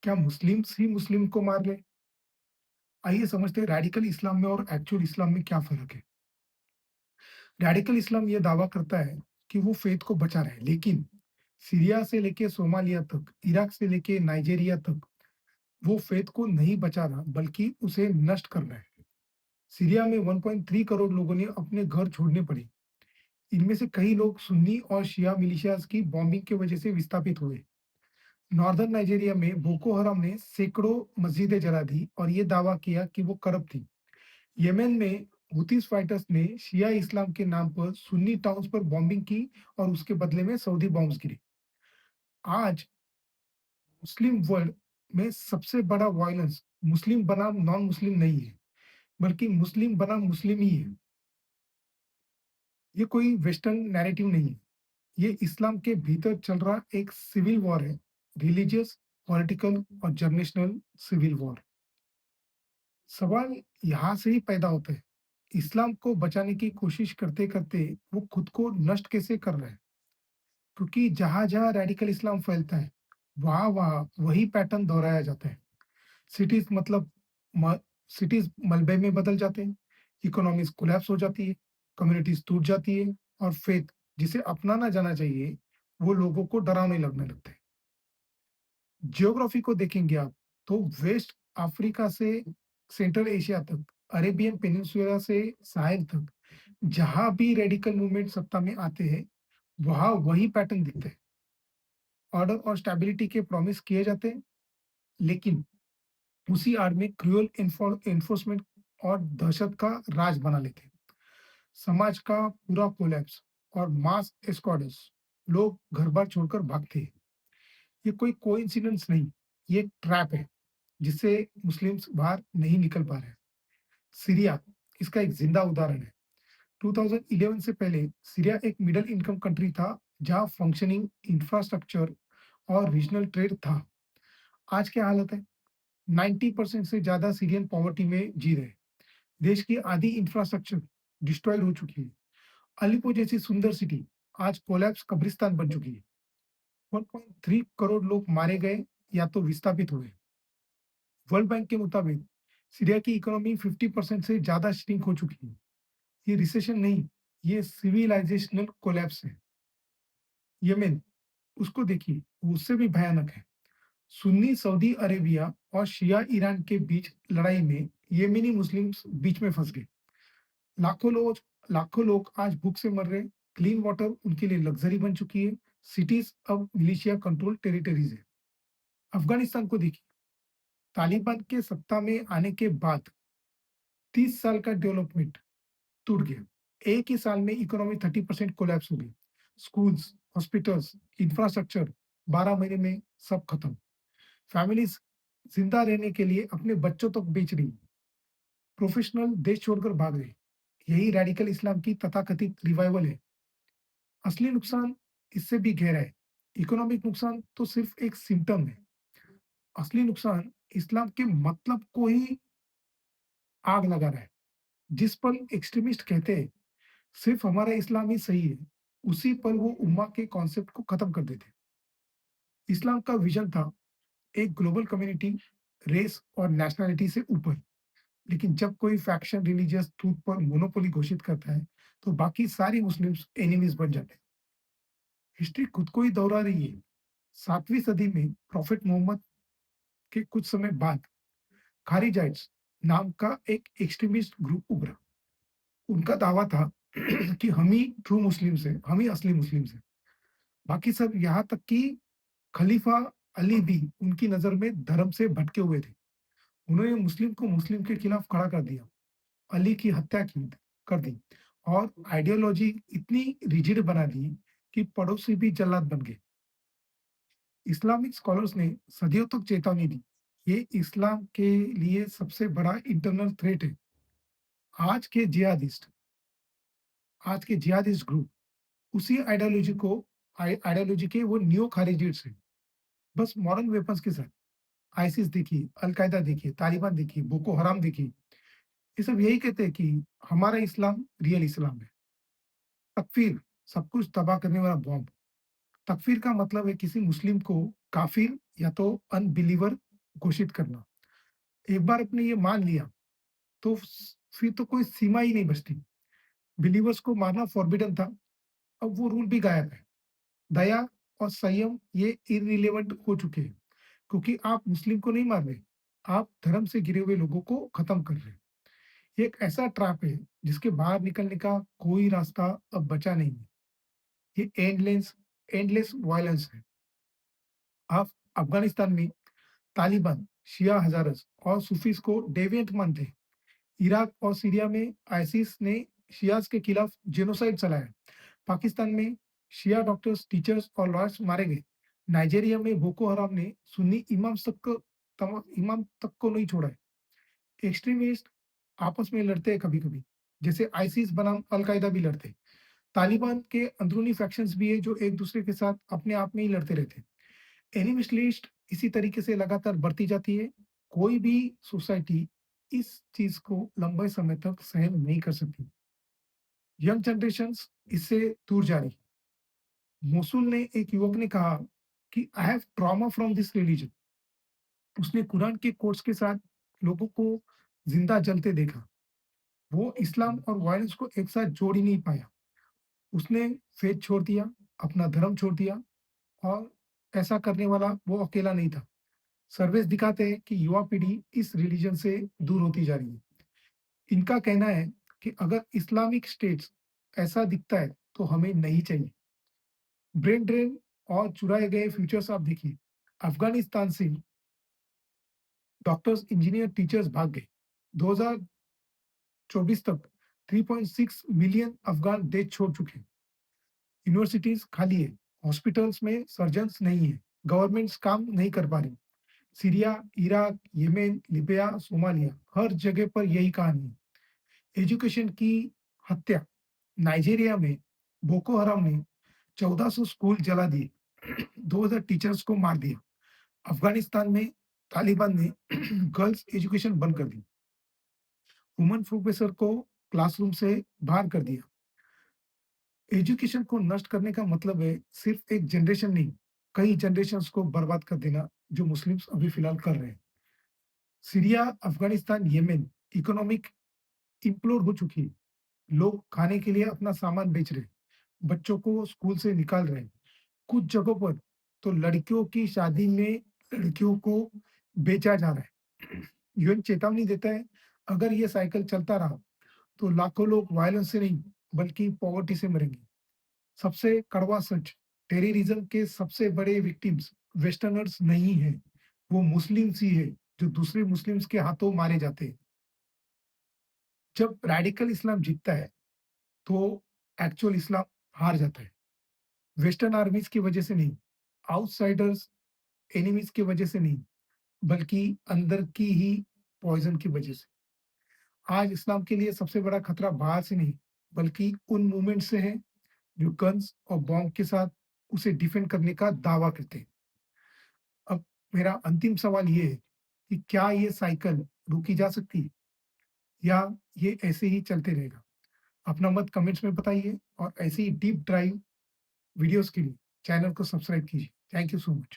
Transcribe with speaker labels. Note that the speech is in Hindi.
Speaker 1: क्या मुस्लिम्स ही मुस्लिम को मार ले? आइए समझते हैं रैडिकल इस्लाम में और एक्चुअल इस्लाम में क्या फ़र्क है। रैडिकल इस्लाम ये दावा करता है कि वो फ़ेथ को बचा रहा है, लेकिन सीरिया से लेके सोमालिया तक, इराक से लेके नाइजीरिया तक, वो फ़ेथ को नहीं बचा रहा, बल्कि उसे नष्ट कर रहा है। सीरिया में 1.3 करोड़ लोगों ने अपने घर छोड़ने पड़े। इनमें से कई लोग सुन्नी और शिया मिलिशियाज़ की बॉम्बिंग की वजह से विस्थापित हुए। नॉर्दर्न नाइजीरिया में बोको हराम ने सैकड़ों मस्जिदें जला दी और ये दावा किया कि वो करप्ट थी। यमेन में हुतीस फाइटर्स ने शिया इस्लाम के नाम पर सुन्नी टाउन्स पर बॉम्बिंग की और उसके बदले में सऊदी बॉम्ब्स गिरे। आज मुस्लिम वर्ल्ड में सबसे बड़ा वायलेंस मुस्लिम बनाम नॉन मुस्लिम नहीं है, बल्कि मुस्लिम बनाम मुस्लिम ही है। ये कोई वेस्टर्न नैरेटिव नहीं है। ये इस्लाम के भीतर चल रहा एक सिविल वॉर है। रिलीजियस, पॉलिटिकल और जनरेशनल सिविल वॉर। सवाल यहाँ से ही पैदा होता है। इस्लाम को बचाने की कोशिश करते-करते वो खुद को नष्ट कैसे कर रहा है? क्योंकि जहाँ-जहाँ रैडिकल इस्लाम फैलता है, वहाँ-वहाँ वही पैटर्न दोहराया जाता है। सिटीज़ मतलब म सिटीज़ मलबे में बदल जाते हैं, इकोनॉमीज़ कोलैप्स हो जाती है, कम्युनिटीज़ टूट जाती है और फेथ जिसे अपनाना जाना चाहिए, वो लोगों को डरावने लगने लगता है। ज्योग्राफी को देखेंगे आप, तो वेस्ट अफ्रीका से सेंट्रल एशिया तक, अरेबियन पेनिनसुला से साहिल तक, जहाँ भी रेडिकल मूवमेंट सत्ता में आते हैं, वहाँ वही पैटर्न दिखते हैं। ऑर्डर और स्टेबिलिटी के प्रॉमिस किए जाते हैं, लेकिन उसी आड़ में क्रूअल एनफोर्समेंट और दहशत का राज बना लेते हैं। समाज का पूरा कोलैप्स और मास एक्सोडस, लोग घर-बार छोड़कर भागते हैं। ये कोई कोइंसिडेंस नहीं, ये एक ट्रैप है, जिससे मुस्लिम्स बाहर नहीं निकल पा रहे हैं। सीरिया इसका एक जिंदा उदाहरण है। 2011 से पहले सीरिया एक मिडिल इनकम कंट्री था, जहां फंक्शनिंग इंफ्रास्ट्रक्चर और रीजनल ट्रेड था। आज क्या हालत है? 90% से ज्यादा सीरियन पॉवर्टी में जी रहे हैं। देश की आधी इंफ्रास्ट्रक्चर डिस्ट्रॉयड हो चुकी है। अलीपो जैसी सुंदर सिटी आज कोलैप्स कब्रिस्तान बन चुकी है। 1.3 करोड़ लोग मारे गए या तो विस्थापित हुए। वर्ल्ड बैंक के मुताबिक सीरिया की इकोनॉमी 50% से ज्यादा श्रिंक हो चुकी है। ये रिसेशन नहीं, ये सिविलाइजेशनल कोलैप्स है। यमेन, उसको देखिए, वो उससे भी भयानक है। सुन्नी सऊदी अरेबिया और शिया ईरान के बीच लड़ाई में येमेनी मुस्लिम्स बीच में फंस गए। लाखों लोग लाखों लोग आज भूख से मर रहे हैं। क्लीन वाटर उनके लिए लग्जरी बन चुकी है। सिटीज अब मिलिशिया कंट्रोल टेरिटरीज है। अफगानिस्तान को देखिए, तालिबान के सत्ता में आने के बाद 30 साल का डेवलपमेंट टूट गया। एक ही साल में इकोनॉमी 30% कोलैप्स हो गई। स्कूल्स, हॉस्पिटल्स, इंफ्रास्ट्रक्चर 12 महीने में सब खत्म। फैमिलीज जिंदा रहने के लिए अपने बच्चों तक बेच रही। प्रोफेशनल देश छोड़कर भाग रहे। यही रेडिकल इस्लाम की तथाकथित रिवाइवल है। असली नुकसान इससे भी गहरा है। इकोनॉमिक नुकसान तो सिर्फ एक सिम्टम है। असली नुकसान इस्लाम के मतलब को ही आग लगा रहा है। जिस पल एक्सट्रीमिस्ट कहते हैं सिर्फ हमारा इस्लाम ही सही है, उसी पल वो उम्मा के कॉन्सेप्ट को खत्म कर देते हैं। इस्लाम का विजन था एक ग्लोबल कम्युनिटी, रेस और नेशनैलिटी से ऊपर। लेकिन जब कोई फैक्शन रिलीजियस ट्रूथ पर मोनोपोली घोषित करता है, तो बाकी सारी मुस्लिम्स एनिमीज बन जाते हैं। हिस्ट्री खुद को ही दोहरा रही है। 7वीं सदी में प्रॉफेट मोहम्मद के कुछ समय बाद खारिजाइट्स नाम का एक एक्सट्रीमिस्ट ग्रुप उभरा। उनका दावा था कि हम ही ट्रू मुस्लिम्स हैं, हम ही असली मुस्लिम्स हैं। बाकी सब यहाँ तक कि खलीफा अली भी उनकी नज़र में धर्म से भटके हुए थे। उन्होंने मुस्लिम को मुस्लिम के खिलाफ खड़ा कर दिया, अली की हत्या की कर दी और आइडियोलॉजी इतनी रिजिड बना दी कि पड़ोसी भी जल्लाद बन गए। इस्लामिक स्कॉलर्स ने सदियों तक चेतावनी दी, ये इस्लाम के लिए सबसे बड़ा इंटरनल थ्रेट है। आज के जिहादिस्ट आज के जिहादिस्ट ग्रुप उसी आइडियोलॉजी के वो न्यू खारिजिट्स हैं, बस मॉडर्न वेपन्स के साथ। आईसिस देखिए, अल-कायदा देखिए, तालिबान देखिए, बोको हराम देखिए, ये सब यही कहते हैं कि हमारा इस्लाम रियल इस्लाम है। तकफीर, सब कुछ तबाह करने वाला बॉम्ब। तकफीर का मतलब है किसी मुस्लिम को काफिर या तो अनबिलीवर घोषित करना। एक बार आपने ये मान लिया, तो फिर तो कोई सीमा ही नहीं बचती। बिलीवर्स को मारना फॉरबिडन था, अब वो रूल भी गायब है। दया और संयम ये इर्रिलेवेंट हो चुके हैं, क्योंकि आप मुस्लिम को नहीं मार रहे, आप धर्म से घिरे हुए लोगों को खत्म कर रहे हैं। ये एक ऐसा ट्रैप है जिसके बाहर निकलने का कोई रास्ता अब बचा नहीं है। ये एंडलेस एंडलेस वायलेंस है। आप अफगानिस्तान में तालिबान, शिया हजारस और सूफीज को डेविएंट मानते हैं। इराक और सीरिया में आईसिस ने शियाज के खिलाफ जेनोसाइड चलाया। पाकिस्तान में शिया डॉक्टर्स, टीचर्स और लॉयर्स मारे गए। नाइजीरिया में बोको हराम ने सुन्नी इमाम तक को नहीं छोड़ा है। एक्सट्रीमिस्ट आपस में लड़ते हैं कभी-कभी, जैसे आईसिस बनाम अल-कायदा भी लड़ते हैं। तालिबान के अंदरूनी फैक्शंस भी है जो एक दूसरे के साथ अपने आप में ही लड़ते रहते हैं। एनिमिस्ट लिस्ट इसी तरीके से लगातार बढ़ती जाती है। कोई भी सोसाइटी इस चीज को लंबे समय तक सहन नहीं कर सकती। यंग जनरेशंस इससे दूर जा रही। मोसुल ने एक युवक ने कहा कि I have trauma from this religion. उसने कुरान के कोट्स के साथ लोगों को जिंदा जलते देखा। वो इस्लाम और वायलेंस को एक साथ जोड़ ही नहीं पाया। उसने फेथ छोड़ दिया, अपना धर्म छोड़ दिया और ऐसा करने वाला वो अकेला नहीं था। सर्वेस दिखाते हैं कि युवा पीढ़ी इस रिलीजन से दूर होती जा रही है। इनका कहना है कि अगर इस्लामिक स्टेट्स ऐसा दिखता है तो हमें नहीं चाहिए। ब्रेन ड्रेन और चुराए गए फ्यूचर्स आप देखिए। अफगानिस्तान से डॉक्टर्स, इंजीनियर, टीचर्स भाग गए। 2024 तक 3.6 मिलियन अफगान देश छोड़ चुके हैं। यूनिवर्सिटीज खाली है, हॉस्पिटल्स में सर्जन्स नहीं है, गवर्नमेंट्स काम नहीं कर पा रही। Syria, Iraq, Yemen, Libya, Somalia, हर जगह पर यही कहानी है। एजुकेशन की हत्या। नाइजीरिया में बोको हराम ने 1400 स्कूल जला दिए, 2000 टीचर्स को मार दिया। अफगानिस्तान में तालिबान ने गर्ल्स एजुकेशन बंद कर दी, वुमन प्रोफेसर को क्लासरूम से बाहर कर दिया। एजुकेशन को नष्ट करने का मतलब है सिर्फ एक जनरेशन नहीं, कई जनरेशंस को बर्बाद कर देना, जो मुस्लिम्स अभी फिलहाल कर रहे हैं। Syria, Afghanistan, Yemen economic implode हो चुकी है। लोग खाने के लिए अपना सामान बेच रहे हैं, बच्चों को स्कूल से निकाल रहे हैं। कुछ जगहों पर तो लड़कियों की शादी में लड़कियों को बेचा जा रहा है। यूएन चेतावनी देता है, अगर ये साइकिल चलता रहा तो लाखों लोग वायलेंस से नहीं बल्कि पॉवर्टी से मरेंगे। सबसे कड़वा सच, टेररिज्म के सबसे बड़े विक्टिम्स वेस्टर्नर्स नहीं है, वो मुस्लिम्स ही है जो दूसरे मुस्लिम्स के हाथों मारे जाते हैं। जब रेडिकल इस्लाम जीतता है तो एक्चुअल इस्लाम हार जाता है। वेस्टर्न आर्मीज की वजह से नहीं, आउटसाइडर्स, एनिमीज की वजह से नहीं, बल्कि अंदर की ही पॉइजन की वजह से। आज इस्लाम के लिए सबसे बड़ा खतरा बाहर से नहीं, बल्कि उन मूवमेंट से है जो गन्स और बॉम्ब के साथ उसे डिफेंड करने का दावा करते हैं। अब मेरा अंतिम सवाल ये है कि क्या ये साइकिल रोकी जा सकती है या ये ऐसे ही चलते रहेगा? अपना मत कमेंट्स में बताइए और ऐसे ही डीप ड्राइव वीडियोस के लिए चैनल को सब्सक्राइब कीजिए। Thank you so much.